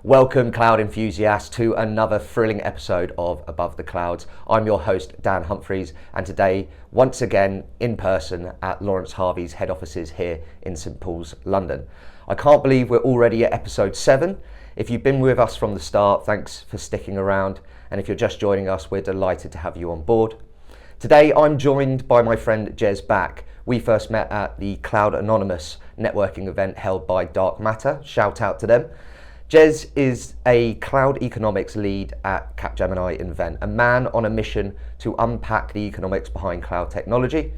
Welcome, cloud enthusiasts, to another thrilling episode of Above the Clouds. I'm your host, Dan Humphreys, and today, once again, in person at Lawrence Harvey's head offices here in St Paul's, London. I can't believe we're already at episode 7. If you've been with us from the start, thanks for sticking around. And if you're just joining us, we're delighted to have you on board. Today, I'm joined by my friend Jez Back. We first met at the Cloud Anonymous networking event held by Dark Matter. Shout out to them. Jez is a cloud economics lead at Capgemini Invent, a man on a mission to unpack the economics behind cloud technology.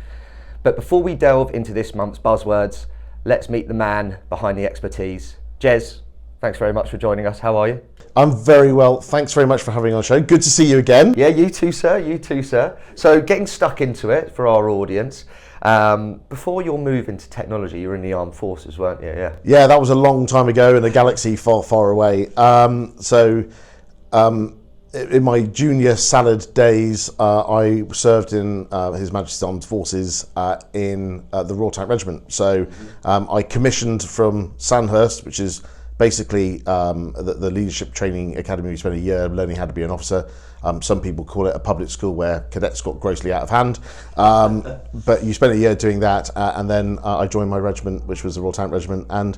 But before we delve into this month's buzzwords, let's meet the man behind the expertise. Jez, thanks very much for joining us. How are you? I'm very well. Thanks very much for having me on the show. Good to see you again. Yeah, you too, sir. You too, sir. So getting stuck into it for our audience. Before your move into technology, you were in the armed forces, weren't you? Yeah, that was a long time ago in a galaxy far, far away. In my junior salad days, I served in His Majesty's Armed Forces in the Royal Tank Regiment. So I commissioned from Sandhurst, which is basically the leadership training academy. We spent a year learning how to be an officer. Some people call it a public school where cadets got grossly out of hand. But you spent a year doing that, and then I joined my regiment, which was the Royal Tank Regiment, and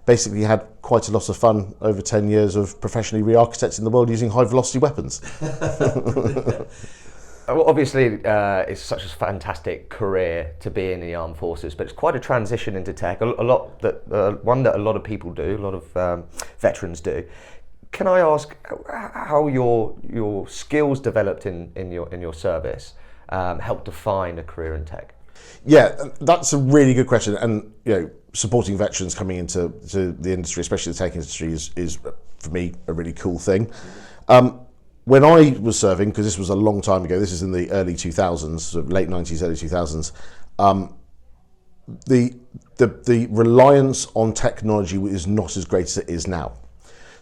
basically had quite a lot of fun over 10 years of professionally re-architecting the world using high-velocity weapons. Well, obviously, it's such a fantastic career to be in the armed forces, but it's quite a transition into tech. One that a lot of people do, a lot of veterans do. Can I ask how your skills developed in your service helped define a career in tech? Yeah, that's a really good question, and supporting veterans coming into the industry, especially the tech industry, is for me a really cool thing. When I was serving, because this was a long time ago, this is in the early 2000s, sort of late 90s, early 2000s, the reliance on technology is not as great as it is now.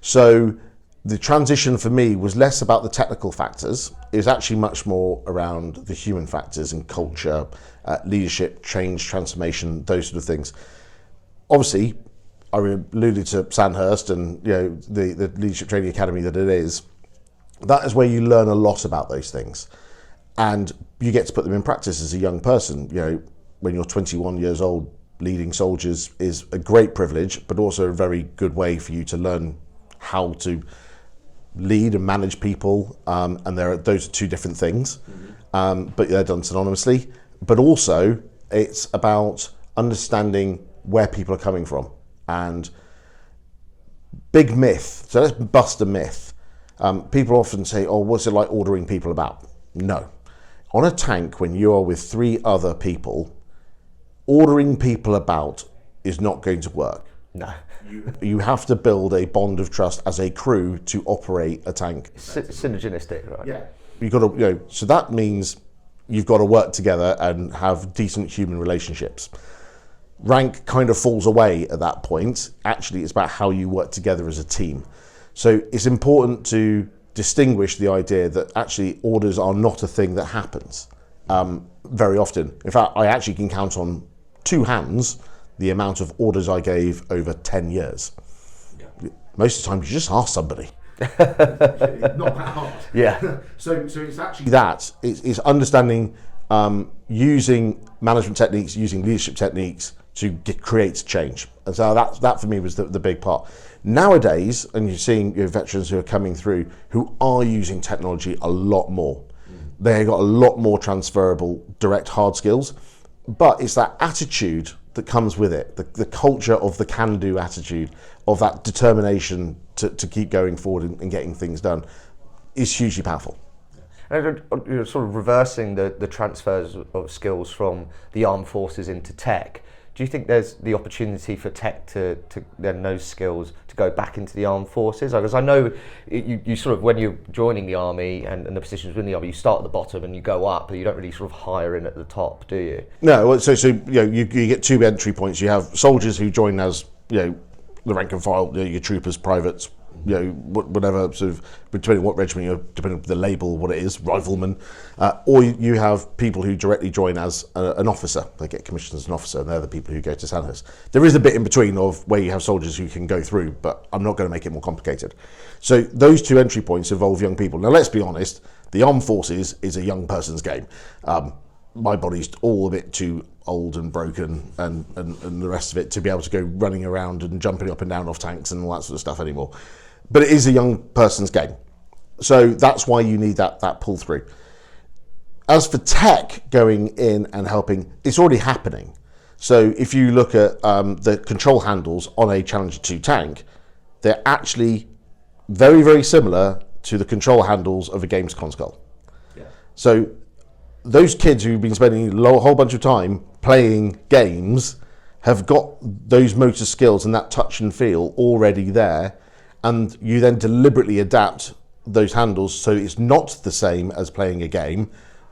So the transition for me was less about the technical factors. It was actually much more around the human factors and culture, leadership, change, transformation, those sort of things. Obviously, I alluded to Sandhurst and the leadership training academy that it is. That is where you learn a lot about those things, and you get to put them in practice as a young person. When you're 21 years old, leading soldiers is a great privilege, but also a very good way for you to learn how to lead and manage people. And those are two different things, but they're done synonymously. But also, it's about understanding where people are coming from. And big myth. So let's bust a myth. People often say, "Oh, what's it like ordering people about?" No. On a tank, when you are with 3 other people, ordering people about is not going to work. No. You have to build a bond of trust as a crew to operate a tank. Synergistic, right? Yeah. You've got to, so that means you've got to work together and have decent human relationships. Rank kind of falls away at that point. Actually, it's about how you work together as a team. So it's important to distinguish the idea that actually orders are not a thing that happens very often. In fact, I actually can count on 2 hands the amount of orders I gave over 10 years. Yeah. Most of the time, you just ask somebody. Not that hard. Yeah. So it's actually that. It's understanding using management techniques, using leadership techniques to create change. And so that for me was the big part. Nowadays, and you're seeing veterans who are coming through who are using technology a lot more. They've got a lot more transferable direct hard skills, but it's that attitude that comes with it, the culture of the can-do attitude, of that determination to keep going forward and getting things done is hugely powerful. And you're sort of reversing the transfers of skills from the armed forces into tech. Do you think there's the opportunity for tech to then those skills to go back into the armed forces? Because I know you sort of, when you're joining the army and the positions within the army, you start at the bottom and you go up, but you don't really sort of hire in at the top, do you? No, so you get 2 entry points. You have soldiers who join as the rank and file, your troopers, privates, whatever sort of, depending on what regiment you're, depending on the label, what it is, rifleman, or you have people who directly join as an officer. They get commissioned as an officer, and they're the people who go to Sandhurst. There is a bit in between of where you have soldiers who can go through, but I'm not going to make it more complicated. So those two entry points involve young people. Now, let's be honest, the armed forces is a young person's game. My body's all a bit too old and broken and the rest of it to be able to go running around and jumping up and down off tanks and all that sort of stuff anymore. But it is a young person's game. So that's why you need that pull through. As for tech going in and helping, it's already happening. So if you look at the control handles on a Challenger 2 tank, they're actually very, very similar to the control handles of a games console. Yeah. So those kids who've been spending a whole bunch of time playing games have got those motor skills and that touch and feel already there, and you then deliberately adapt those handles so it's not the same as playing a game,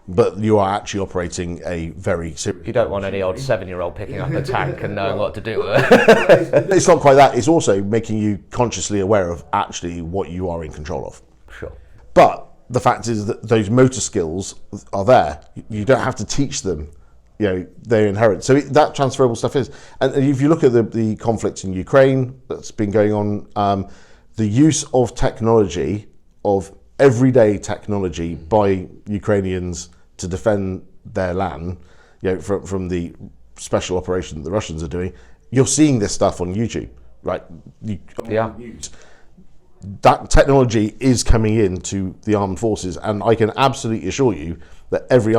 but you are actually operating a very serious... You don't want any old 7-year-old picking up a tank and knowing what to do with it. It's not quite that. It's also making you consciously aware of actually what you are in control of. Sure. But the fact is that those motor skills are there. You don't have to teach them. They're inherent. So that transferable stuff is. And if you look at the conflict in Ukraine that's been going on, the use of technology, of everyday technology by Ukrainians to defend their land, from the special operation that the Russians are doing, you're seeing this stuff on YouTube, right? Yeah. That technology is coming into the armed forces, and I can absolutely assure you that every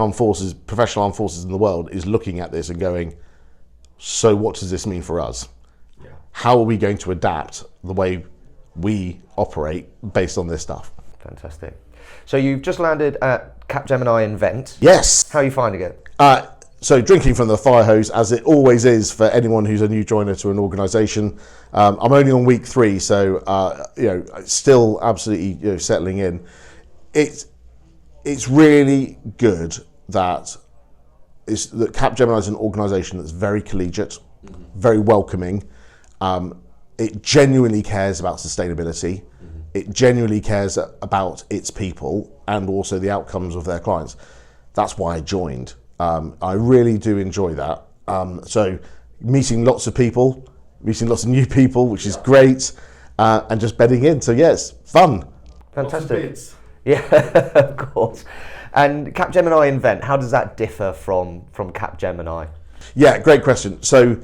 professional armed forces in the world is looking at this and going, so what does this mean for us? Yeah. How are we going to adapt the way we operate based on this stuff? Fantastic. So you've just landed at Capgemini Invent. Yes. How are you finding it? So drinking from the fire hose, as it always is for anyone who's a new joiner to an organisation. I'm only on week 3, so still absolutely settling in. It's really good that Capgemini is an organisation that's very collegiate, very welcoming. It genuinely cares about sustainability. It genuinely cares about its people and also the outcomes of their clients. That's why I joined. I really do enjoy that. So meeting lots of people, meeting lots of new people, which is great, and just bedding in. So yes, fun. Fantastic. Yeah, of course. And Capgemini Invent, how does that differ from Capgemini? Yeah, great question. So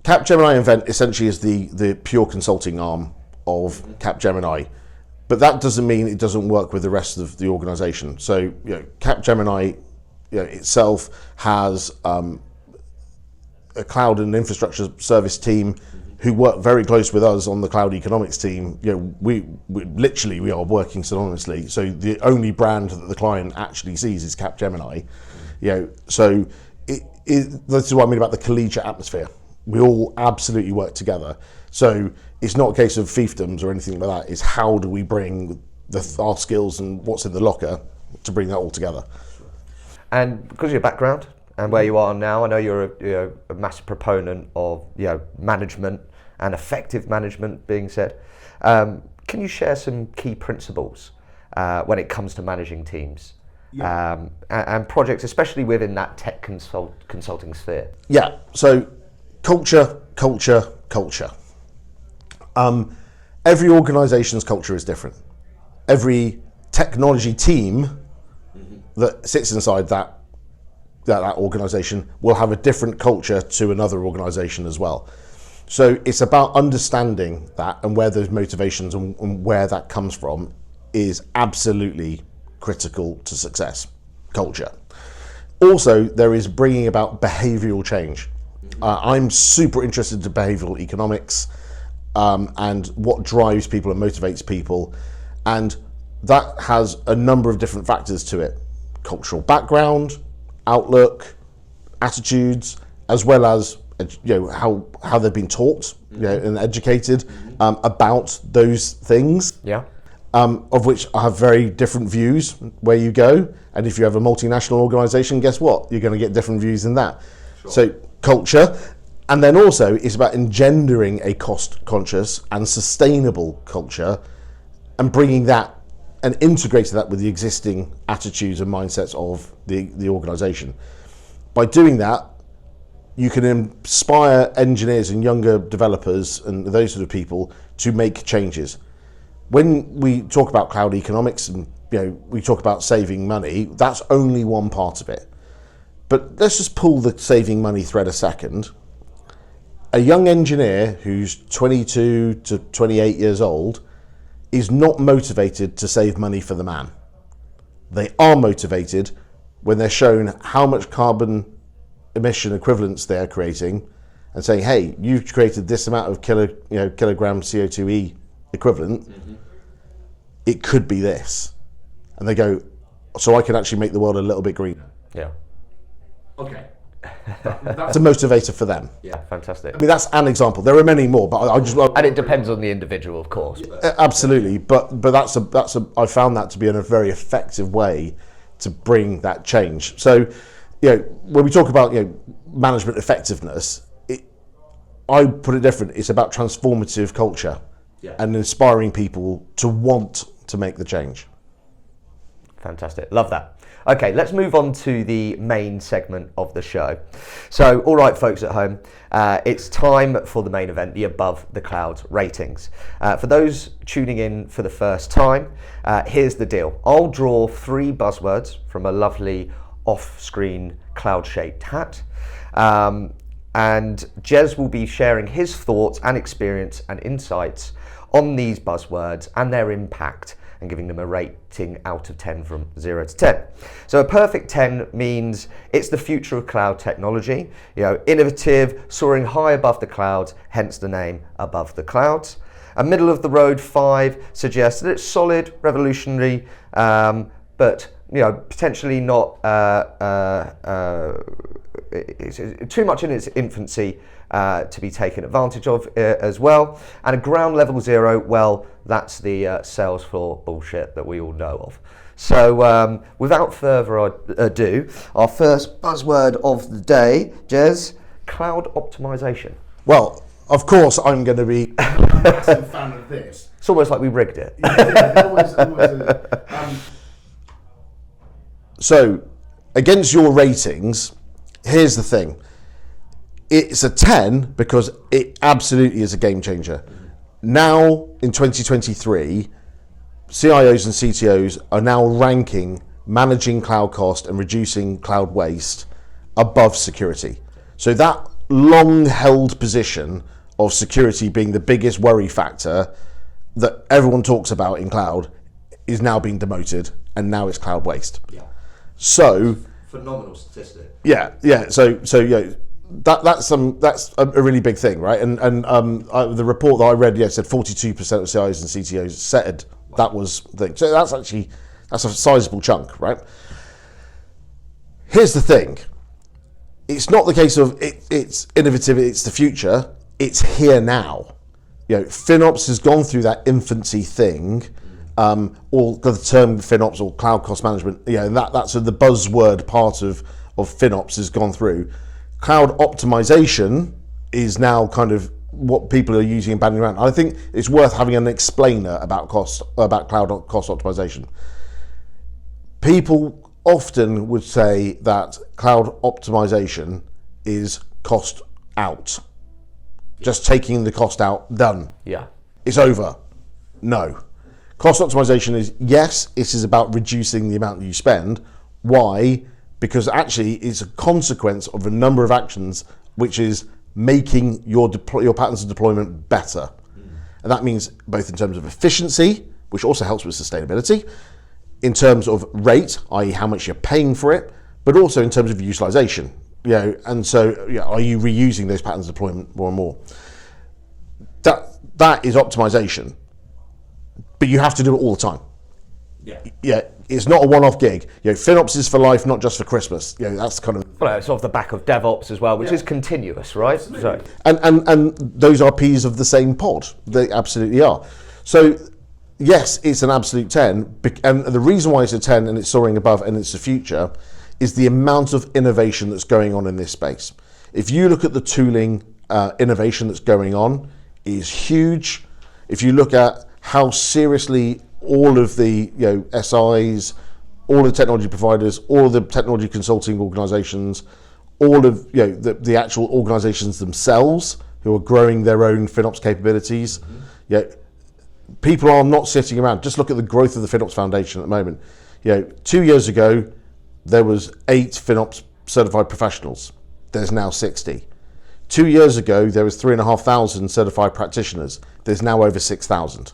Capgemini Invent essentially is the pure consulting arm of Capgemini. But that doesn't mean it doesn't work with the rest of the organisation. So Capgemini itself has a cloud and infrastructure service team who work very close with us on the cloud economics team. We are working synonymously. So the only brand that the client actually sees is Capgemini. So this is what I mean about the collegiate atmosphere. We all absolutely work together. So it's not a case of fiefdoms or anything like that. It's how do we bring our skills and what's in the locker to bring that all together. And because of your background and where you are now, I know you're a massive proponent of management and effective management being said. Can you share some key principles when it comes to managing teams and projects, especially within that tech consulting sphere? Yeah, so culture. Every organisation's culture is different. Every technology team that sits inside that organisation will have a different culture to another organisation as well. So it's about understanding that and where those motivations and where that comes from is absolutely critical to success. Culture. Also, there is bringing about behavioural change. I'm super interested in behavioural economics and what drives people and motivates people, and that has a number of different factors to it. Cultural background, outlook, attitudes, as well as how they've been taught and educated about those things. Yeah. Of which I have very different views where you go, and if you have a multinational organisation, guess what? You're going to get different views in that. Sure. So culture, And then also it's about engendering a cost conscious and sustainable culture and bringing that and integrating that with the existing attitudes and mindsets of the organization. By doing that, you can inspire engineers and younger developers and those sort of people to make changes. When we talk about cloud economics and we talk about saving money, that's only one part of it. But let's just pull the saving money thread a second. A young engineer who's 22 to 28 years old is not motivated to save money for the man. They are motivated when they're shown how much carbon emission equivalents they're creating and saying, hey, you've created this amount of kilogram CO2e equivalent, it could be this. And they go, so I can actually make the world a little bit greener. Yeah. Okay. That's a motivator for them. Yeah, fantastic. I mean, that's an example. There are many more, but I just and it depends on the individual, of course. Absolutely, but that's I found that to be a very effective way to bring that change. So, when we talk about management effectiveness, I put it different. It's about transformative culture and inspiring people to want to make the change. Fantastic, love that. Okay, let's move on to the main segment of the show. So, all right, folks at home, it's time for the main event, the Above the Clouds ratings. For those tuning in for the first time, here's the deal. I'll draw 3 buzzwords from a lovely off-screen cloud-shaped hat. And Jez will be sharing his thoughts and experience and insights on these buzzwords and their impact, and giving them a rating out of 10 from 0 to 10. So a perfect 10 means it's the future of cloud technology, innovative, soaring high above the clouds, hence the name Above the Clouds. A middle of the road 5 suggests that it's solid, revolutionary, but potentially not it's too much in its infancy to be taken advantage of as well. And a ground level 0, well, that's the sales floor bullshit that we all know of. So without further ado, our first buzzword of the day, Jez, cloud optimization. Well, of course, I'm going to be a massive fan of this. It's almost like we rigged it. So, against your ratings, here's the thing. It's a 10 because it absolutely is a game changer. Now, in 2023, CIOs and CTOs are now ranking managing cloud cost and reducing cloud waste above security. So that long-held position of security being the biggest worry factor that everyone talks about in cloud is now being demoted, and now it's cloud waste. Yeah. So phenomenal statistic. Yeah. So that's a really big thing, right? And the report that I read said 42% of CIOs and CTOs said that was the thing. So that's a sizable chunk, right? Here's the thing. It's not the case of it's innovative, it's the future, it's here now. FinOps has gone through that infancy thing, or the term FinOps or cloud cost management, and that's the buzzword part of FinOps has gone through. Cloud optimization is now kind of what people are using and banding around. I think it's worth having an explainer about cloud cost optimization. People often would say that cloud optimization is cost out. Just taking the cost out, done. Yeah. It's over. No. Cost optimization is, yes, it is about reducing the amount that you spend. Why? Because actually it's a consequence of a number of actions, which is making your patterns of deployment better. And that means both in terms of efficiency, which also helps with sustainability, in terms of rate, i.e. how much you're paying for it, but also in terms of utilization. And so are you reusing those patterns of deployment more and more? That is optimization. But you have to do it all the time. Yeah, it's not a one-off gig. FinOps is for life, not just for Christmas. That's kind of. Well, it's off the back of DevOps as well, which is continuous, right? So. And those are peas of the same pod. They absolutely are. So, yes, it's an absolute 10. And the reason why it's a 10 and it's soaring above and it's the future is the amount of innovation that's going on in this space. If you look at the tooling innovation that's going on is huge. If you look at how seriously all of the SIs, all the technology providers, all the technology consulting organizations, all of the actual organizations themselves who are growing their own FinOps capabilities, people are not sitting around. Just look at the growth of the FinOps Foundation at the moment. 2 years ago, there was 8 FinOps certified professionals. There's now 60. 2 years ago, there was 3,500 certified practitioners. There's now over 6,000.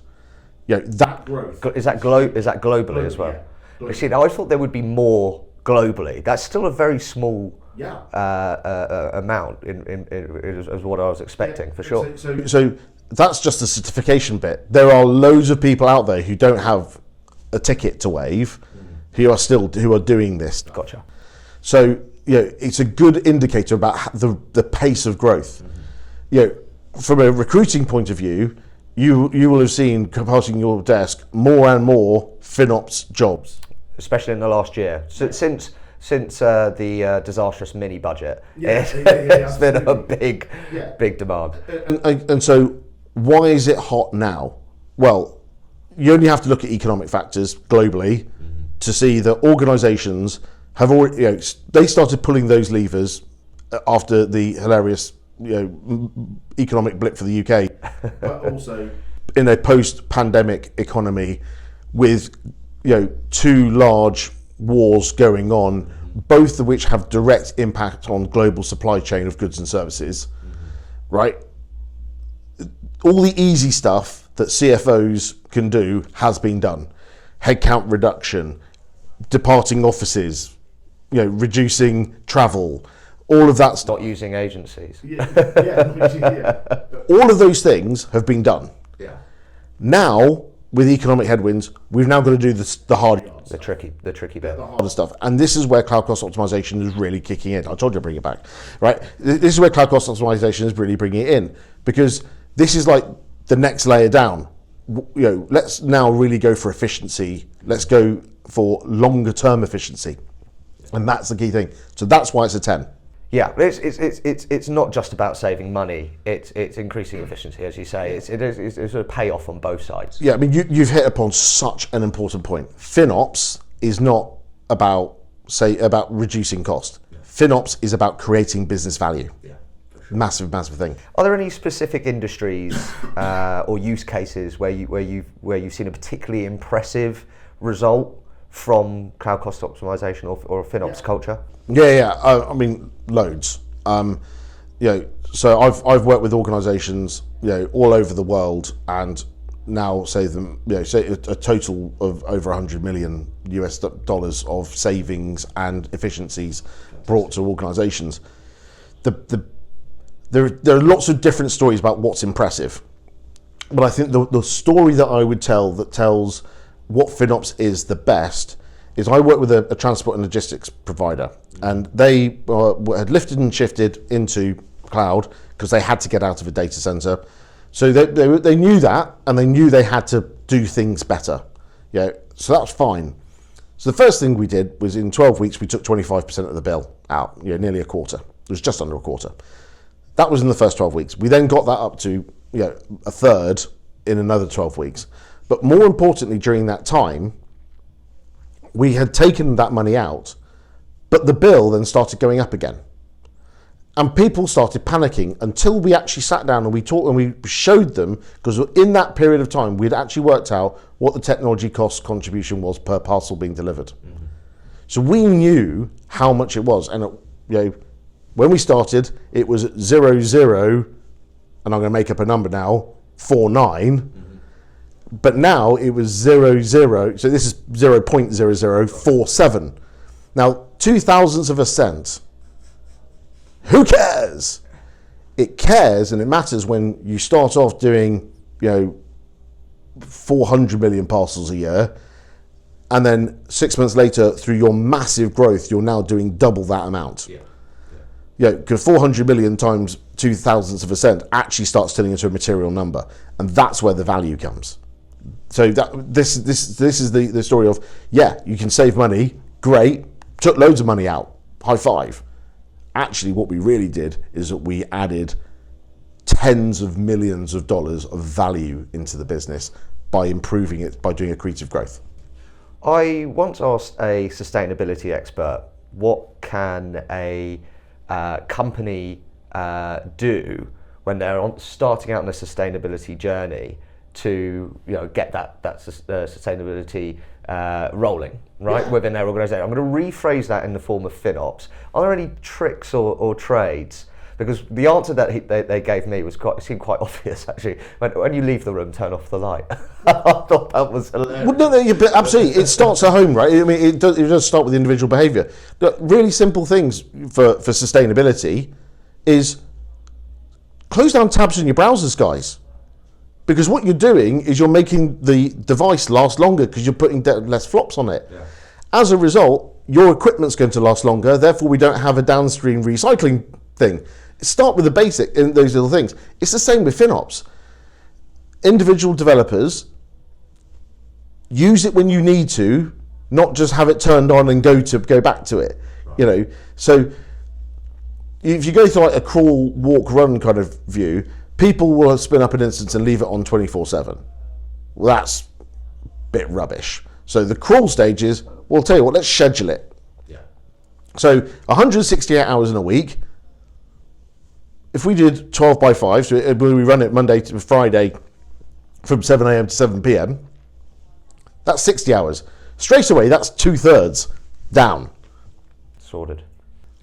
That growth. Is that globally as well? Yeah. You see, now I thought there would be more globally. That's still a very small amount is what I was expecting, for sure. So that's just the certification bit. There are loads of people out there who don't have a ticket to wave, who are doing this. Gotcha. So it's a good indicator about the pace of growth. From a recruiting point of view, you will have seen passing your desk more and more FinOps jobs, especially in the last year. So since the disastrous mini budget, it's been a big demand. And so, why is it hot now? Well, you only have to look at economic factors globally to see that organisations have already, they started pulling those levers after the hilarious, economic blip for the UK, but also in a post-pandemic economy with, 2 large wars going on, both of which have direct impact on global supply chain of goods and services, right? All the easy stuff that CFOs can do has been done. Headcount reduction, departing offices, reducing travel, all of that stuff. Not using agencies. All of those things have been done. Now, with economic headwinds, we've now got to do the hard yards. The tricky bit. The harder stuff. And this is where cloud cost optimization is really kicking in. I told you I'd bring it back, right? This is where cloud cost optimization is really bringing it in, because this is like the next layer down. Let's now really go for efficiency. Let's go for longer term efficiency. And that's the key thing. So that's why it's a 10. Yeah, it's not just about saving money. It's increasing efficiency, as you say. It's a payoff on both sides. Yeah, I mean you've hit upon such an important point. FinOps is not about reducing cost. FinOps is about creating business value. Yeah, for sure. Massive thing. Are there any specific industries or use cases where you've seen a particularly impressive result from cloud cost optimization or FinOps culture? Yeah. I mean, loads. So I've worked with organisations, all over the world, and now save them, say a total of over $100 million US of savings and efficiencies brought to organisations. There are lots of different stories about what's impressive, but I think the story that I would tell that tells what FinOps is the best is I work with a transport and logistics provider, and they had lifted and shifted into cloud because they had to get out of a data center. So they knew that, and they knew they had to do things better. So that was fine. So the first thing we did was in 12 weeks, we took 25% of the bill out, nearly a quarter. It was just under a quarter. That was in the first 12 weeks. We then got that up to a third in another 12 weeks. But more importantly, during that time, we had taken that money out, but the bill then started going up again. And people started panicking until we actually sat down and we talked and we showed them, because in that period of time, we'd actually worked out what the technology cost contribution was per parcel being delivered. Mm-hmm. So we knew how much it was. And when we started, it was 0.0, and I'm going to make up a number now, 49. But now it was 0.0, so this is 0.0047. Now, 0.002 of a cent. Who cares? It cares, and it matters when you start off doing, 400 million parcels a year, and then 6 months later, through your massive growth, you're now doing double that amount. Because 400 million times 0.002 of a cent actually starts turning into a material number, and that's where the value comes. So this is the story of, you can save money, great, took loads of money out, high five. Actually, what we really did is that we added tens of millions of dollars of value into the business by improving it, by doing accretive growth. I once asked a sustainability expert, what can a company do when they're starting out on a sustainability journey to get that sustainability rolling, right, within their organisation. I'm going to rephrase that in the form of FinOps. Are there any tricks or trades? Because the answer that they gave me seemed quite obvious, actually. When you leave the room, turn off the light. I thought that was hilarious. Well, no, but absolutely. It starts at home, right? I mean, it does start with individual behaviour. Really simple things for sustainability is close down tabs in your browsers, guys. Because what you're doing is you're making the device last longer because you're putting less flops on it. Yeah. As a result, your equipment's going to last longer, therefore we don't have a downstream recycling thing. Start with the basic in those little things. It's the same with FinOps. Individual developers, use it when you need to, not just have it turned on and go back to it. Right. So if you go through like a crawl, walk, run kind of view, people will spin up an instance and leave it on 24/7. Well, that's a bit rubbish. So the crawl stage is, well, I'll tell you what, let's schedule it. Yeah. So 168 hours in a week. If we did 12 by 5, so we run it Monday to Friday from 7 a.m. to 7 p.m., that's 60 hours. Straight away, that's 2/3 down. Sorted.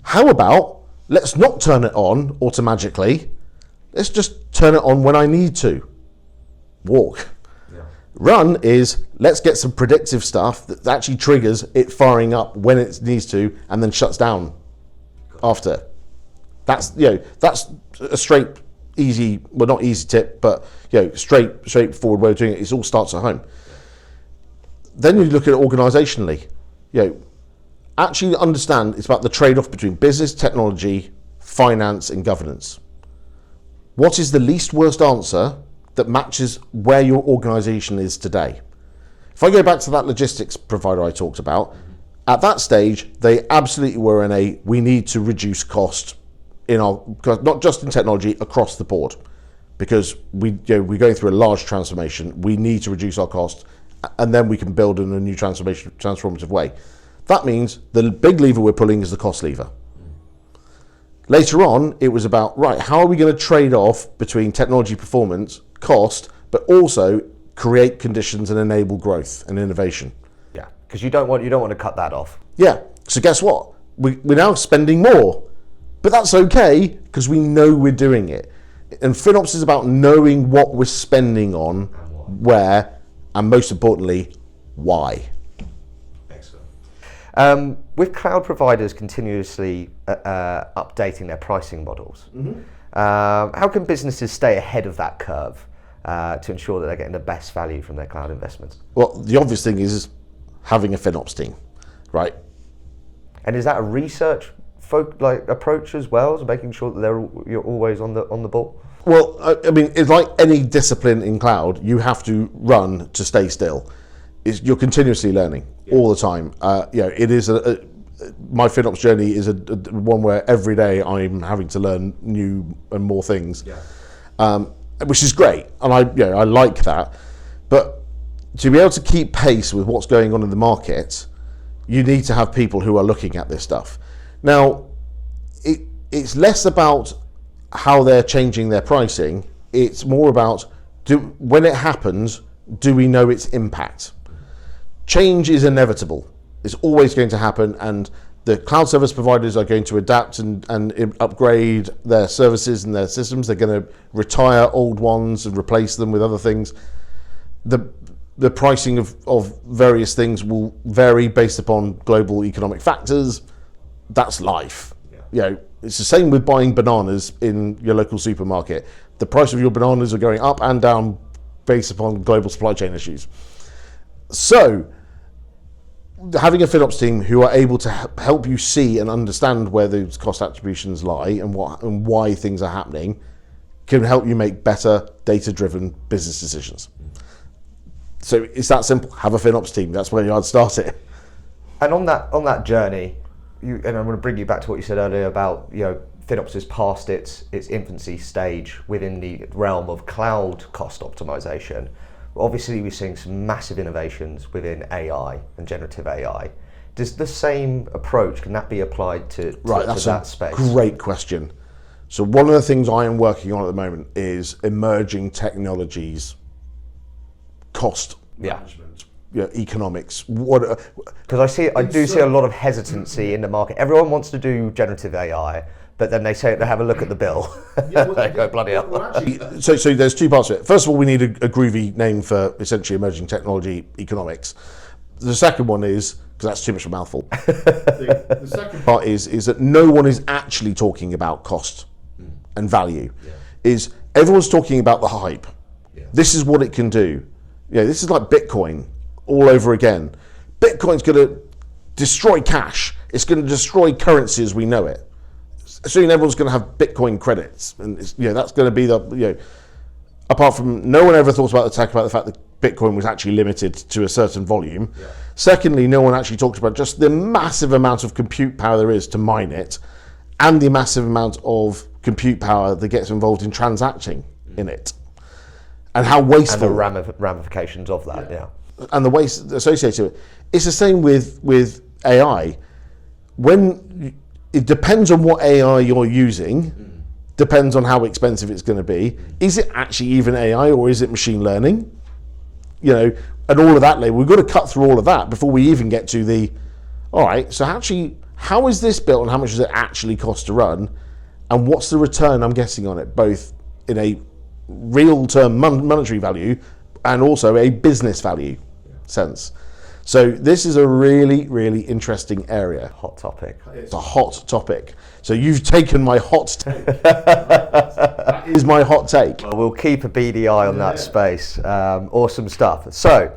How about, let's not turn it on automatically. Let's just turn it on when I need to. Walk. Yeah. Run is, let's get some predictive stuff that actually triggers it firing up when it needs to and then shuts down after. That's that's a straight, easy, well, not easy tip, but straightforward way of doing it. It all starts at home. Then you look at it organisationally. Actually understand it's about the trade-off between business, technology, finance, and governance. What is the least worst answer that matches where your organisation is today? If I go back to that logistics provider I talked about, at that stage, they absolutely were in we need to reduce cost not just in technology, across the board. Because we're going through a large transformation, we need to reduce our cost, and then we can build in a new transformative way. That means the big lever we're pulling is the cost lever. Later on, it was about, right, how are we going to trade off between technology performance, cost, but also create conditions and enable growth and innovation? Yeah, because you don't want to cut that off. Yeah, so guess what? We're now spending more, but that's okay because we know we're doing it. And FinOps is about knowing what we're spending on, where, and most importantly, why. With cloud providers continuously updating their pricing models, how can businesses stay ahead of that curve to ensure that they're getting the best value from their cloud investments? Well, the obvious thing is having a FinOps team, right? And is that a research approach as well, so making sure that you're always on the ball? Well, I mean, it's like any discipline in cloud, you have to run to stay still. You're continuously learning all the time. It is my FinOps journey is one where every day I'm having to learn new and more things, which is great, and I like that. But to be able to keep pace with what's going on in the market, you need to have people who are looking at this stuff. Now, it's less about how they're changing their pricing. It's more about when it happens, do we know its impact? Change is inevitable. It's always going to happen, and the cloud service providers are going to adapt and upgrade their services and their systems. They're going to retire old ones and replace them with other things. The pricing of various things will vary based upon global economic factors. That's life. It's the same with buying bananas in your local supermarket. The price of your bananas are going up and down based upon global supply chain issues. So, having a FinOps team who are able to help you see and understand where those cost attributions lie and why things are happening can help you make better data-driven business decisions. So it's that simple. Have a FinOps team. That's where I'd start it. And on that journey, and I'm going to bring you back to what you said earlier about FinOps is past its infancy stage within the realm of cloud cost optimization. Obviously, we're seeing some massive innovations within AI and generative AI. Does the same approach, can that be applied to that space? Great question. So one of the things I am working on at the moment is emerging technologies, cost management, economics. Because I do see a lot of hesitancy in the market. Everyone wants to do generative AI, but then they have a look at the bill. They go, bloody hell. So there's two parts of it. First of all, we need a groovy name for essentially emerging technology economics. The second one is, because that's too much of a mouthful. The second part is that no one is actually talking about cost and value. Is everyone's talking about the hype. This is what it can do. This is like Bitcoin all over again. Bitcoin's going to destroy cash. It's going to destroy currency as we know it. Soon everyone's going to have Bitcoin credits, and that's going to be the apart from no one ever thought about the fact that Bitcoin was actually limited to a certain volume. Secondly, no one actually talked about just the massive amount of compute power there is to mine it, and the massive amount of compute power that gets involved in transacting in it, and how wasteful. And the ramifications of that, and the waste associated with it. It's the same with AI. It depends on what AI you're using, depends on how expensive it's going to be. Is it actually even AI, or is it machine learning? And all of that, we've got to cut through all of that before we even get to all right, so how is this built, and how much does it actually cost to run, and what's the return I'm getting on it, both in a real term monetary value and also a business value sense. So this is a really, really interesting area. Hot topic. It's a hot topic. So you've taken my hot take. That is my hot take. Well, we'll keep a beady eye on that space. Awesome stuff. So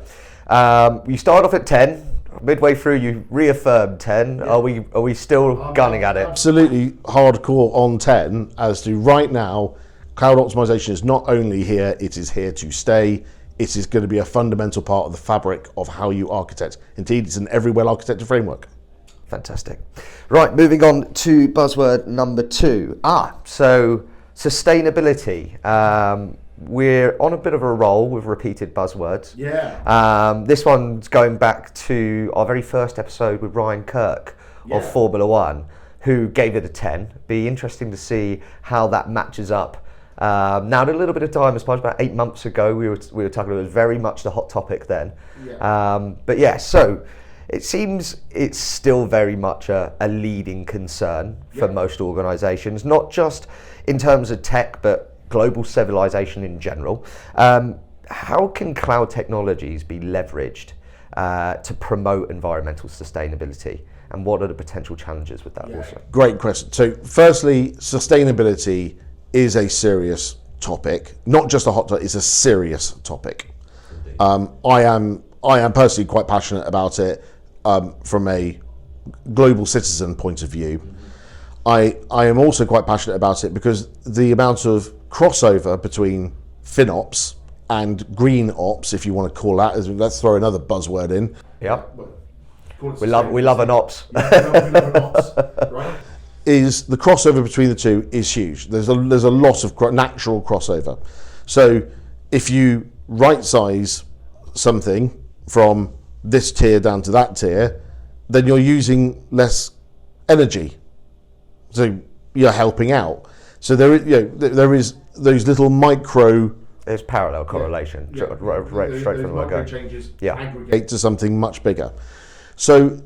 you started off at 10. Midway through, you reaffirmed 10. Yeah. Are we still gunning at it? Absolutely hardcore on 10. As to right now, cloud optimization is not only here; it is here to stay. It is going to be a fundamental part of the fabric of how you architect. Indeed, it's an every well-architected framework. Fantastic. Right, moving on to buzzword number 2. So sustainability. We're on a bit of a roll with repeated buzzwords. This one's going back to our very first episode with Ryan Kirk of Formula One, who gave it a 10. Be interesting to see how that matches up. Now, a little bit of time has passed. About 8 months ago, we were talking. It was very much the hot topic then. So it seems it's still very much a leading concern for most organisations, not just in terms of tech, but global civilization in general. How can cloud technologies be leveraged to promote environmental sustainability, and what are the potential challenges with that also? Great question. So firstly, sustainability is a serious topic, not just a hot topic, it's a serious topic. I am personally quite passionate about it from a global citizen point of view. I am also quite passionate about it because the amount of crossover between FinOps and green ops, if you want to call that, let's throw another buzzword in. We love an ops. Right? Is the crossover between the two is huge. There's a lot of natural crossover. So if you right size something from this tier down to that tier, then you're using less energy. So you're helping out. So there is those little micro. There's parallel correlation, right straight from the word changes aggregate to something much bigger. So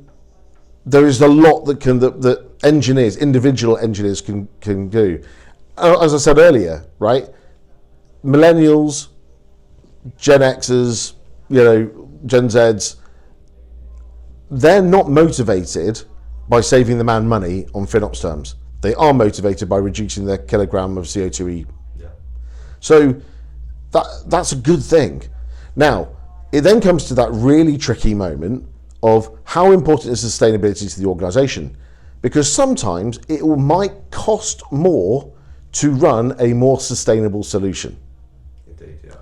there is a lot that individual engineers can do. As I said earlier, right? Millennials, Gen Xers, Gen Zs, they're not motivated by saving the man money on FinOps terms. They are motivated by reducing their kilogram of CO2e. So that's a good thing. Now, it then comes to that really tricky moment of how important is sustainability to the organization, because sometimes it might cost more to run a more sustainable solution. Indeed, yeah.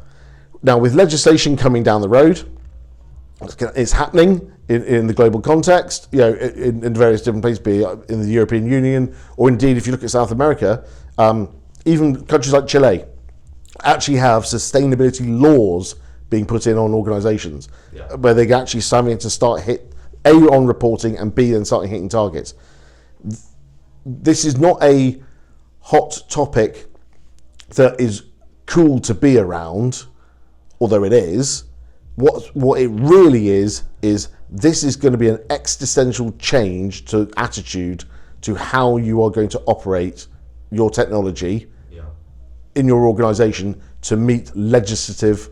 Now, with legislation coming down the road, It's happening in the global context, in various different places, be it in the European Union, or indeed if you look at South America, even countries like Chile actually have sustainability laws being put in on organisations, where they're actually starting to start A, on reporting, and B, then starting hitting targets. This is not a hot topic that is cool to be around, although it is. What it really is this is going to be an existential change to attitude to how you are going to operate your technology in your organisation to meet legislative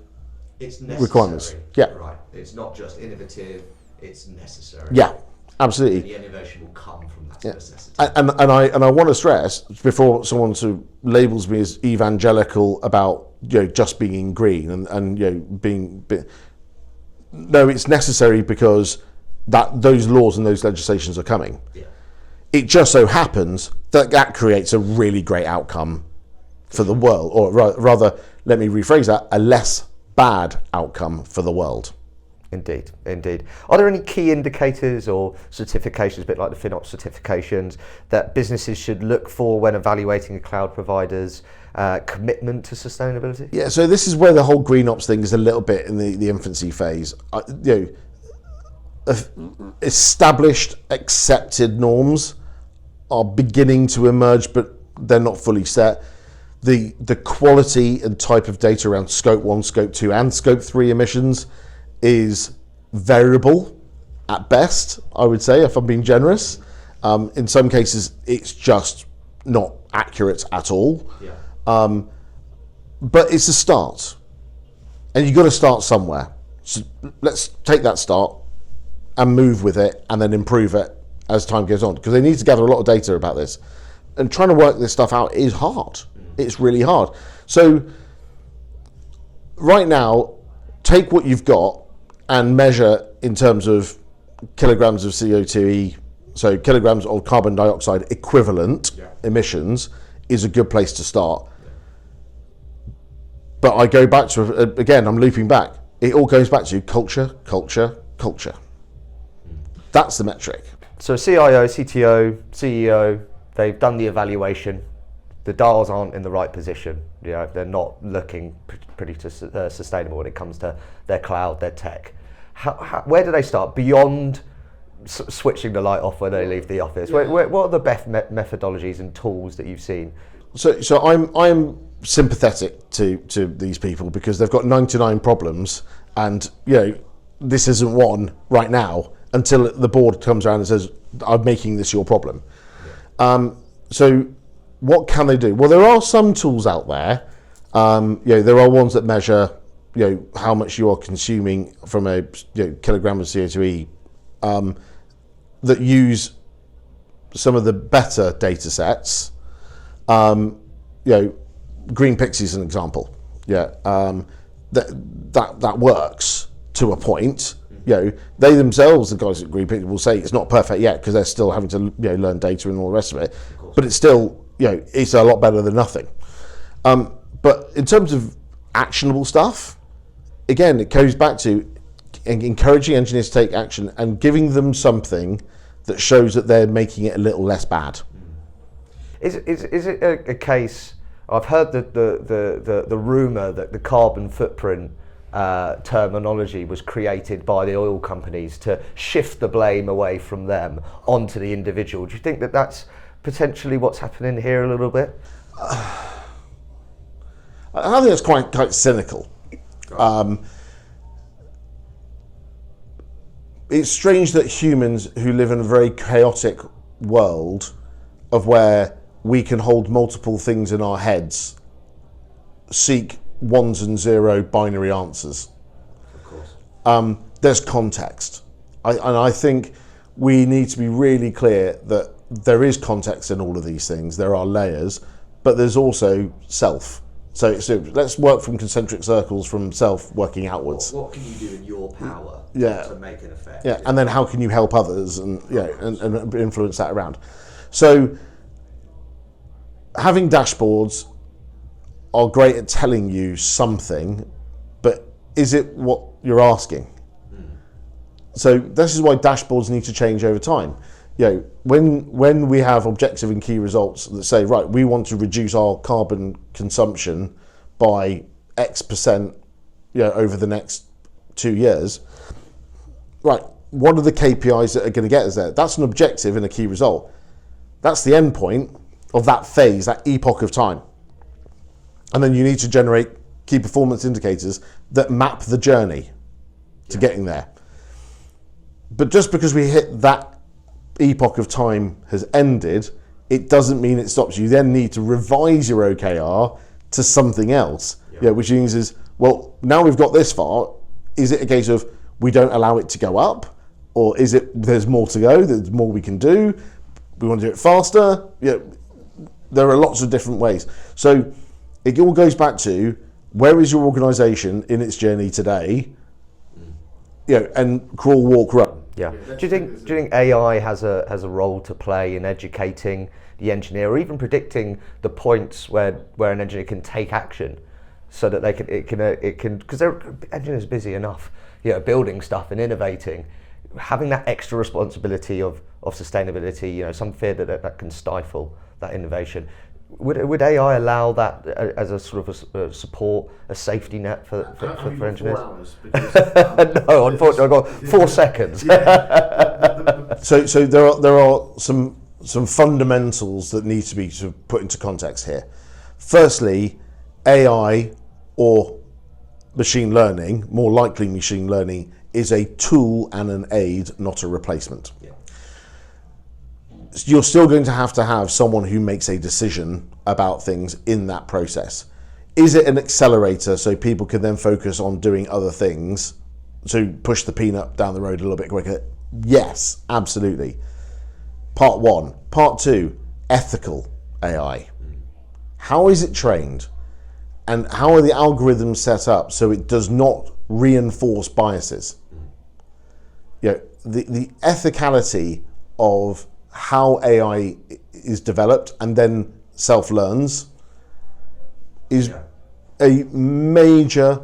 requirements. Yeah. Right. It's not just innovative, it's necessary. Yeah, absolutely. And the innovation will come from that necessity. And I want to stress, before someone sort of labels me as evangelical about just being green and being no, it's necessary because those laws and those legislations are coming. Yeah. It just so happens that creates a really great outcome for the world, or rather, let me rephrase that, a less bad outcome for the world. Indeed. Are there any key indicators or certifications, a bit like the FinOps certifications, that businesses should look for when evaluating a cloud provider's commitment to sustainability? Yeah, so this is where the whole green ops thing is a little bit in the infancy phase. Established, accepted norms are beginning to emerge, but they're not fully set. The quality and type of data around scope 1, scope 2 and scope 3 emissions is variable at best, I would say, if I'm being generous. In some cases, it's just not accurate at all. Yeah. But it's a start. And you've got to start somewhere. So let's take that start and move with it and then improve it as time goes on. Because they need to gather a lot of data about this. And trying to work this stuff out is hard. It's really hard. So right now, take what you've got and measure in terms of kilograms of CO2e, so kilograms of carbon dioxide equivalent emissions is a good place to start. But I go back to, again, I'm looping back. It all goes back to culture. That's the metric. So CIO, CTO, CEO, they've done the evaluation. The dials aren't in the right position. They're not looking pretty sustainable when it comes to their cloud, their tech. Where do they start beyond switching the light off when they leave the office? What are the best methodologies and tools that you've seen? So I'm sympathetic to these people because they've got 99 problems, and this isn't one right now until the board comes around and says, "I'm making this your problem." So what can they do? Well, there are some tools out there. There are ones that measure how much you are consuming from a kilogram of CO2e, that use some of the better data sets. Green Pixie is an example. That works to a point. They themselves, the guys at Green Pixie, will say it's not perfect yet because they're still having to learn data and all the rest of it. But it's still it's a lot better than nothing. But in terms of actionable stuff, again, it goes back to encouraging engineers to take action and giving them something that shows that they're making it a little less bad. Is it a case? I've heard the rumor that the carbon footprint terminology was created by the oil companies to shift the blame away from them onto the individual. Do you think that that's potentially what's happening here a little bit? I think that's quite cynical. It's strange that humans who live in a very chaotic world of where we can hold multiple things in our heads seek ones and zero binary answers. Of course. There's context. I think we need to be really clear that there is context in all of these things. There are layers, but there's also self. So let's work from concentric circles from self working outwards. What can you do in your power to make an effect? Yeah, and then how can you help others and and influence that around? So having dashboards are great at telling you something, but is it what you're asking? So this is why dashboards need to change over time. When we have objective and key results that say, right, we want to reduce our carbon consumption by X percent, over the next 2 years, right, what are the KPIs that are going to get us there? That's an objective and a key result. That's the end point of that phase, that epoch of time. And then you need to generate key performance indicators that map the journey to getting there. But just because we hit that epoch of time has ended, it doesn't mean it stops. You then need to revise your OKR to something else, which means is, well, now we've got this far, is it a case of we don't allow it to go up? Or is it there's more to go, there's more we can do, we want to do it faster? There are lots of different ways. So it all goes back to, where is your organisation in its journey today? And crawl, walk, run. Yeah. Do you think AI has a role to play in educating the engineer, or even predicting the points where an engineer can take action, so that it can because engineers are busy enough, building stuff and innovating, having that extra responsibility of sustainability, some fear that can stifle that innovation. Would AI allow that as a sort of a support, a safety net for engineers? 4 hours No, unfortunately, I've got 4 seconds. So there are some fundamentals that need to be sort of put into context here. Firstly, AI or machine learning, more likely machine learning, is a tool and an aid, not a replacement. You're still going to have someone who makes a decision about things in that process. Is it an accelerator so people can then focus on doing other things to push the peanut down the road a little bit quicker? Yes, absolutely. Part 1. Part 2, ethical AI. How is it trained? And how are the algorithms set up so it does not reinforce biases? The ethicality of how AI is developed and then self-learns is a major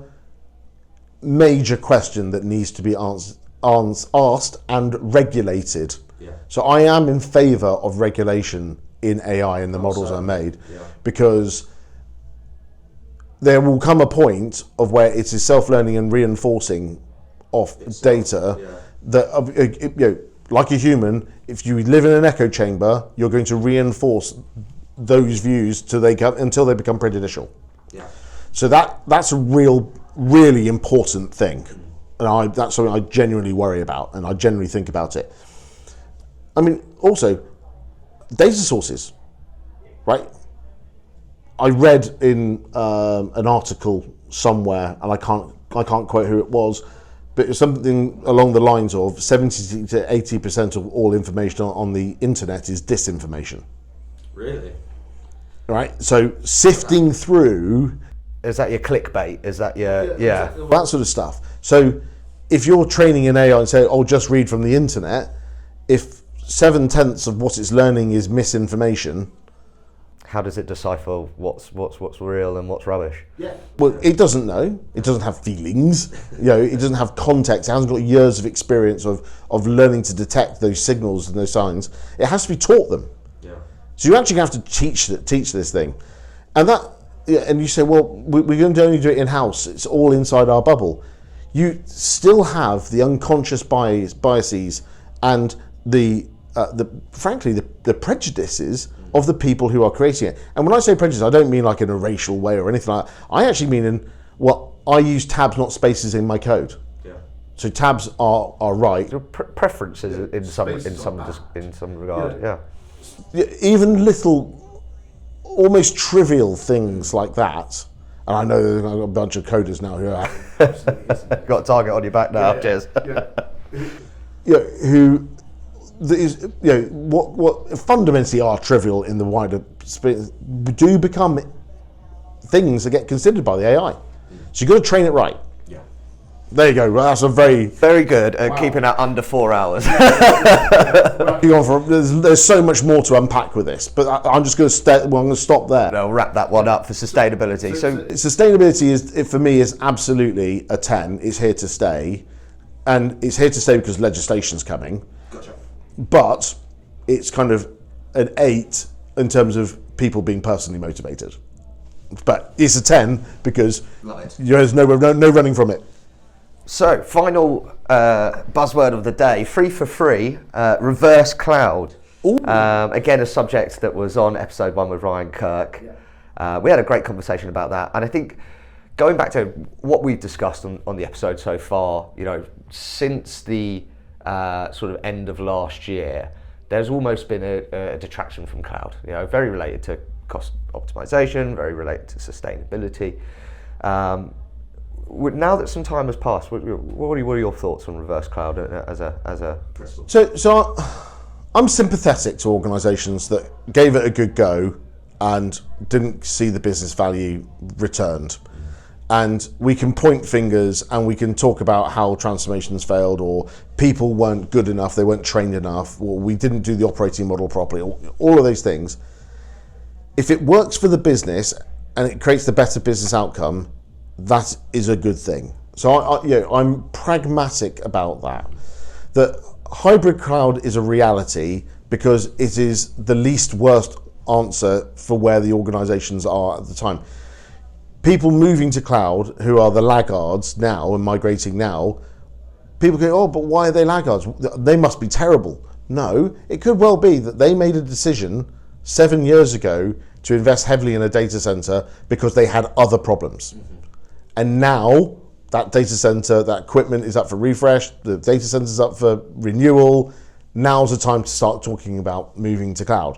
question that needs to be asked and regulated. So I am in favour of regulation in AI and the models are made, because there will come a point of where it is self-learning and reinforcing off data that, like a human, if you live in an echo chamber, you're going to reinforce those views until they become prejudicial. So that's a really important thing, and that's something I genuinely worry about, and I genuinely think about it. I mean, also data sources, right? I read in an article somewhere, and I can't quote who it was, but it was something along the lines of 70 to 80% of all information on the internet is disinformation. Really? Right? So sifting through... Is that your clickbait? Is that your... that sort of stuff. So if you're training an AI and say, just read from the internet, if 7/10 of what it's learning is misinformation... How does it decipher what's real and what's rubbish? Well, it doesn't know. It doesn't have feelings. It doesn't have context. It hasn't got years of experience of learning to detect those signals and those signs. It has to be taught them. So you actually have to teach this thing, and you say, well, we're going to only do it in house. It's all inside our bubble. You still have the unconscious biases and the prejudices of the people who are creating it. And when I say prejudice, I don't mean like in a racial way or anything like that. I actually mean I use tabs, not spaces in my code. So tabs are right. Preferences in some regard. Even little, almost trivial things like that. And I know there's a bunch of coders now who are got a target on your back now, Jez. Who what fundamentally are trivial in the wider space do become things that get considered by the AI. So you've got to train it right. There you go. That's a very good at keeping that under 4 hours. There's so much more to unpack with this, but I'm just going to I'm going to stop there. I'll wrap that one up for sustainability. So sustainability for me is absolutely a 10. It's here to stay, and it's here to stay because legislation's coming. Gotcha. But it's kind of an 8 in terms of people being personally motivated. But it's a 10 because there's no running from it. So, final buzzword of the day, free for free, reverse cloud. Again, a subject that was on episode 1 with Ryan Kirk. Yeah. We had a great conversation about that. And I think going back to what we've discussed on the episode so far, since the sort of end of last year, there's almost been a detraction from cloud, very related to cost optimization, very related to sustainability. Now that some time has passed, what are your thoughts on reverse cloud as a principle? So I'm sympathetic to organisations that gave it a good go and didn't see the business value returned. And we can point fingers and we can talk about how transformations failed, or people weren't good enough, they weren't trained enough, or we didn't do the operating model properly, all of those things. If it works for the business and it creates the better business outcome, that is a good thing. So I'm pragmatic about that. That hybrid cloud is a reality because it is the least worst answer for where the organisations are at the time. People moving to cloud who are the laggards now and migrating now, people go, oh, but why are they laggards? They must be terrible. No, it could well be that they made a decision 7 years ago to invest heavily in a data center because they had other problems. Mm-hmm. And now that data center, that equipment is up for refresh, the data center is up for renewal. Now's the time to start talking about moving to cloud.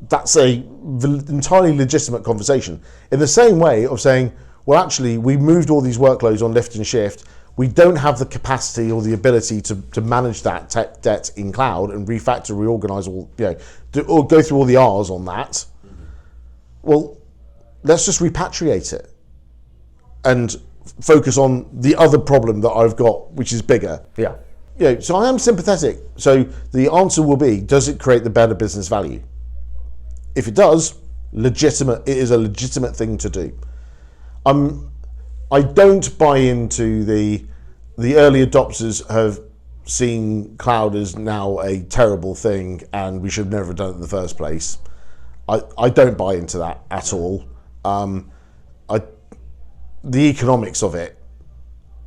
That's a entirely legitimate conversation. In the same way of saying, well, actually, we moved all these workloads on lift and shift. We don't have the capacity or the ability to manage that tech debt in cloud and refactor, reorganize all, or go through all the R's on that. Mm-hmm. Well, let's just repatriate it and focus on the other problem that I've got, which is bigger. Yeah. So I am sympathetic. So the answer will be, does it create the better business value? If it does, it is a legitimate thing to do. I don't buy into the early adopters have seen cloud as now a terrible thing and we should never have done it in the first place. I don't buy into that at all. The economics of it,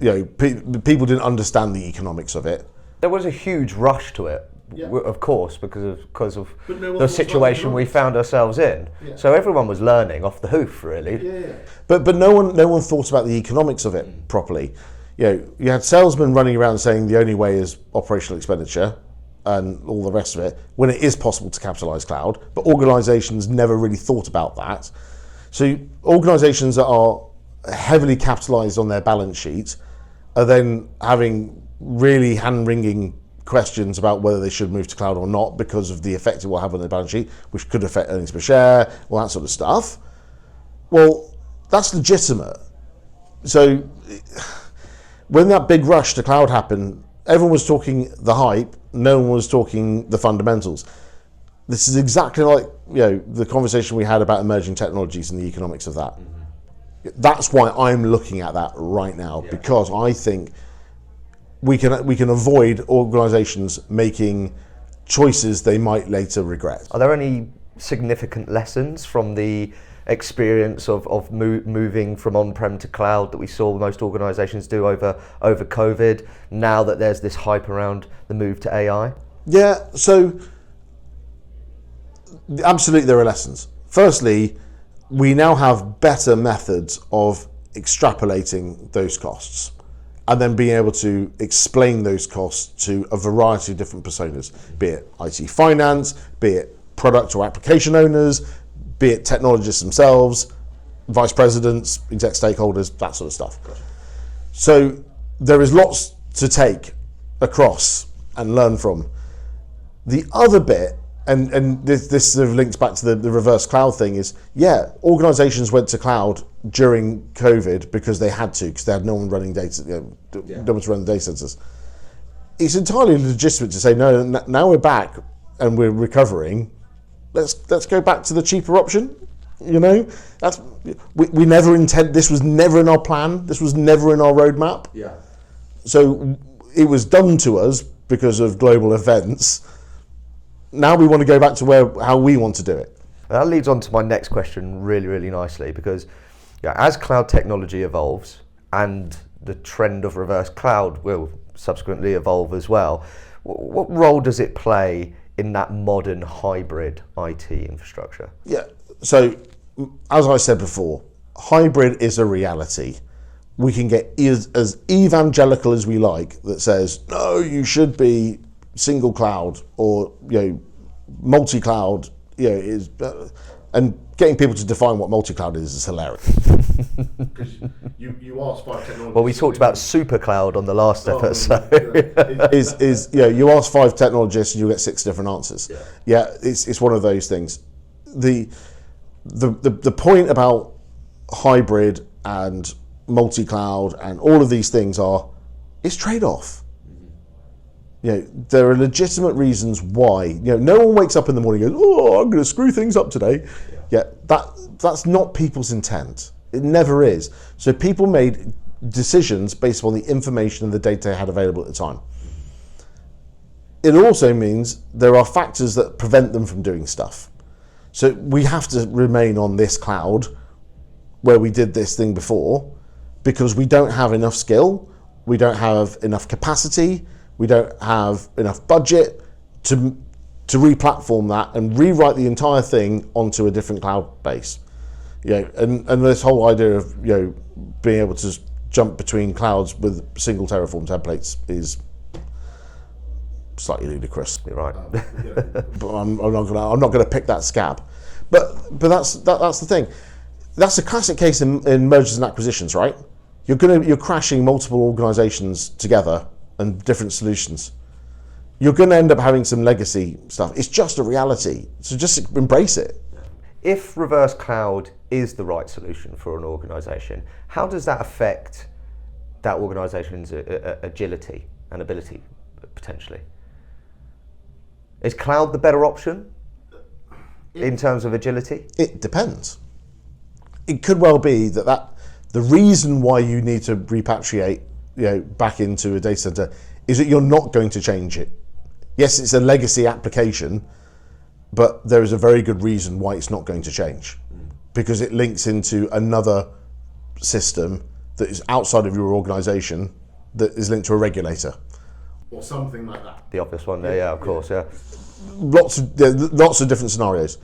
people didn't understand the economics of it. There was a huge rush to it, of course, because of the situation we found ourselves in. Yeah. So everyone was learning off the hoof, really. Yeah. But no one thought about the economics of it properly. You had salesmen running around saying the only way is operational expenditure and all the rest of it, when it is possible to capitalize cloud, but organizations never really thought about that. So organizations that are heavily capitalized on their balance sheet are then having really hand-wringing questions about whether they should move to cloud or not because of the effect it will have on their balance sheet, which could affect earnings per share, all that sort of stuff. Well, that's legitimate. So when that big rush to cloud happened, everyone was talking the hype, no one was talking the fundamentals. This is exactly like the conversation we had about emerging technologies and the economics of that. Mm-hmm. That's why I'm looking at that right now, because I think we can avoid organizations making choices they might later regret. Are there any significant lessons from the experience of moving from on-prem to cloud that we saw most organizations do over COVID, now that there's this hype around the move to AI? Yeah, so absolutely there are lessons. Firstly, we now have better methods of extrapolating those costs and then being able to explain those costs to a variety of different personas, be it IT finance, be it product or application owners, be it technologists themselves, vice presidents, exec stakeholders, that sort of stuff. Gotcha. So there is lots to take across and learn from. The other bit, and this sort of links back to the reverse cloud thing, is organizations went to cloud during COVID because they had to, because they had no one running data, no one to run the data centers. It's entirely legitimate to say, no, now we're back and we're recovering, let's go back to the cheaper option. That's we never intend. This was never in our plan. This was never in our roadmap. Yeah. So it was done to us because of global events. Now we want to go back to how we want to do it. That leads on to my next question really, really nicely, because as cloud technology evolves and the trend of reverse cloud will subsequently evolve as well, what role does it play in that modern hybrid IT infrastructure? Yeah, so as I said before, hybrid is a reality. We can get as evangelical as we like that says, no, you should be single cloud or multi-cloud, and getting people to define what multi-cloud is hilarious. Because you ask 5 technologists. Well, we talked about super cloud on the last episode. You ask 5 technologists and you'll get 6 different answers. Yeah, it's one of those things. The point about hybrid and multi-cloud and all of these things it's trade-off. There are legitimate reasons why. No one wakes up in the morning and goes, "Oh, I'm going to screw things up today." That's not people's intent. It never is. So people made decisions based on the information and the data they had available at the time. It also means there are factors that prevent them from doing stuff. So we have to remain on this cloud where we did this thing before because we don't have enough skill, we don't have enough capacity, we don't have enough budget to re-platform that and rewrite the entire thing onto a different cloud base. And this whole idea of being able to jump between clouds with single Terraform templates is slightly ludicrous. You're right. But I'm not going to pick that scab. But that's the thing. That's a classic case in mergers and acquisitions, right? You're crashing multiple organizations together and different solutions. You're going to end up having some legacy stuff. It's just a reality. So just embrace it. If reverse cloud is the right solution for an organization, how does that affect that organization's agility and ability, potentially? Is cloud the better option in terms of agility? It depends. It could well be that the reason why you need to repatriate back into a data center is that you're not going to change it. Yes, it's a legacy application, but there is a very good reason why it's not going to change, because it links into another system that is outside of your organization that is linked to a regulator or something like that. The obvious one there, of course. Lots of different scenarios.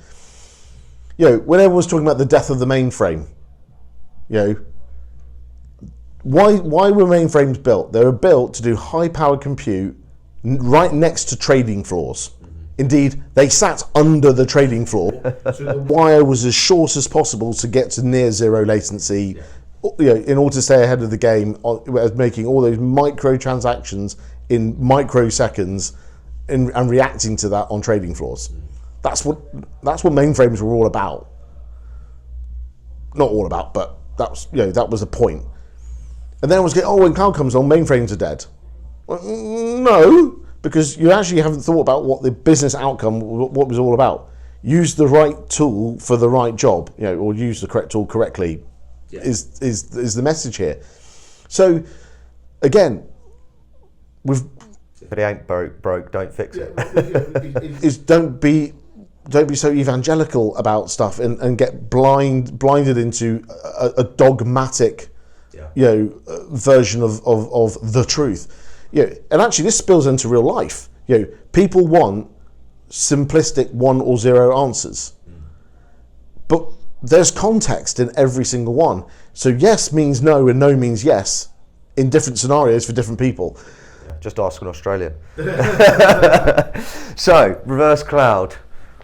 When everyone's talking about the death of the mainframe, why were mainframes built? They were built to do high-powered compute right next to trading floors. Indeed, they sat under the trading floor, so the wire was as short as possible to get to near zero latency, in order to stay ahead of the game, making all those micro transactions in microseconds and reacting to that on trading floors. That's what mainframes were all about. Not all about, but that was the point. And then I was going, when cloud comes on, mainframes are dead. Well, no, because you actually haven't thought about what the business outcome, what was all about. Use the right tool for the right job, or use the correct tool correctly, is the message here. So, again, if it ain't broke, don't fix it. Don't be so evangelical about stuff and get blinded into a dogmatic version of the truth. And actually this spills into real life. People want simplistic 1 or 0 answers. But there's context in every single one. So yes means no and no means yes in different scenarios for different people. Just ask an Australian. So, reverse cloud.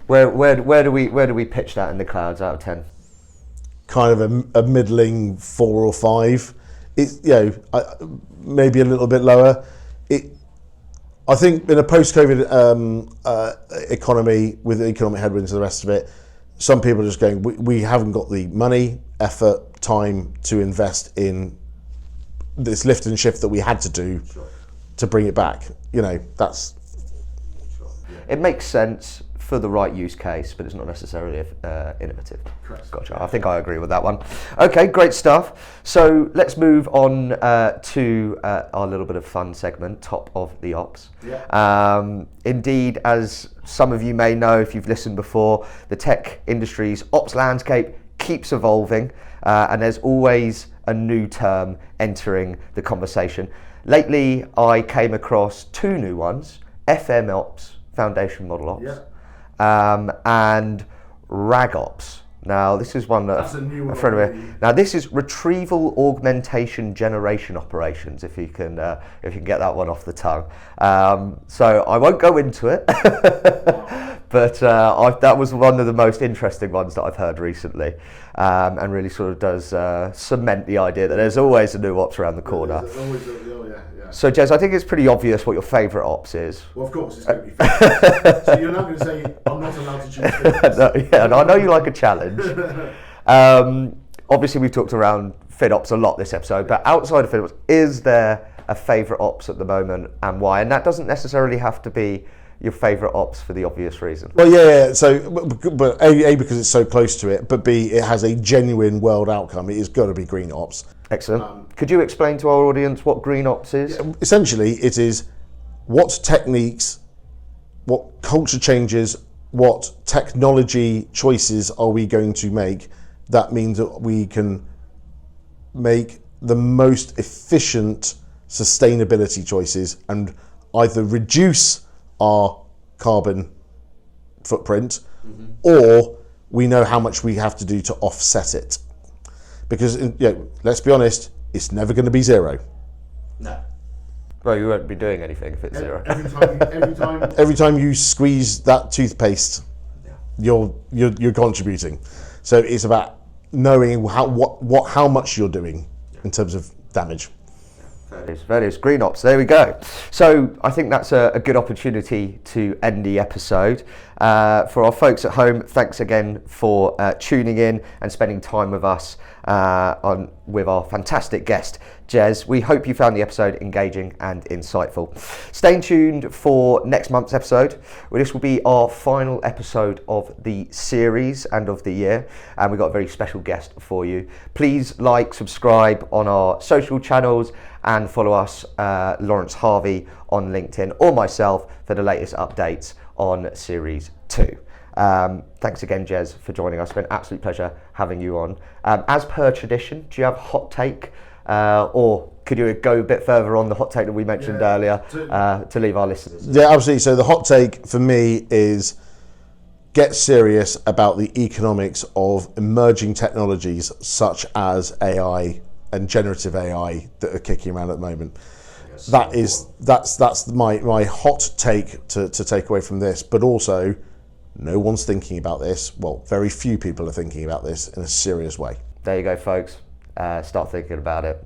Where do we pitch that in the clouds out of 10? Kind of a middling 4 or 5. It's maybe a little bit lower. I think in a post-COVID economy with the economic headwinds and the rest of it, some people are just going, we haven't got the money, effort, time to invest in this lift and shift that we had to do to bring it back. That's. It makes sense for the right use case, but it's not necessarily innovative. Correct. Gotcha. I think I agree with that one. Okay, great stuff. So let's move on to our little bit of fun segment, Top of the Ops. Yeah. Indeed, as some of you may know if you've listened before, the tech industry's ops landscape keeps evolving, and there's always a new term entering the conversation. Lately, I came across two new ones, FMOps, Foundation Model Ops, and RAGOps. Now, this is one that a friend of mine. Now, this is Retrieval Augmentation Generation Operations, if you can get that one off the tongue. So I won't go into it, but that was one of the most interesting ones that I've heard recently, and really sort of does cement the idea that there's always a new ops around the corner. So, Jez, I think it's pretty obvious what your favourite ops is. Well, of course, it's going to be FinOps. So you're not going to say, I'm not allowed to choose FinOps. No, yeah, and I know you like a challenge. Obviously, we've talked around FinOps a lot this episode, but outside of FinOps, is there a favourite ops at the moment and why? And that doesn't necessarily have to be your favourite ops for the obvious reason. Well, yeah. So, but A, because it's so close to it, but B, it has a genuine world outcome. It has got to be green ops. Excellent. Could you explain to our audience what green ops is? Essentially, it is what techniques, what culture changes, what technology choices are we going to make that means that we can make the most efficient sustainability choices and either reduce our carbon footprint or we know how much we have to do to offset it. Because, let's be honest, it's never going to be zero. No. Well, you won't be doing anything if it's zero. Every time you squeeze that toothpaste, you're contributing. So it's about knowing how much you're doing in terms of damage. That is green ops. There we go. So I think that's a good opportunity to end the episode. For our folks at home, thanks again for tuning in and spending time with us with our fantastic guest, Jez. We hope you found the episode engaging and insightful. Stay tuned for next month's episode. This will be our final episode of the series and of the year, and we've got a very special guest for you. Please like, subscribe on our social channels, and follow us, Lawrence Harvey, on LinkedIn, or myself for the latest updates on Series 2. Thanks again, Jez, for joining us. It's been an absolute pleasure having you on. As per tradition, do you have a hot take, or could you go a bit further on the hot take that we mentioned earlier to leave our listeners? Yeah, absolutely. So the hot take for me is get serious about the economics of emerging technologies such as AI and generative AI that are kicking around at the moment. That's my hot take to take away from this, but also no one's thinking about this. Well, very few people are thinking about this in a serious way. There you go, folks. Start thinking about it.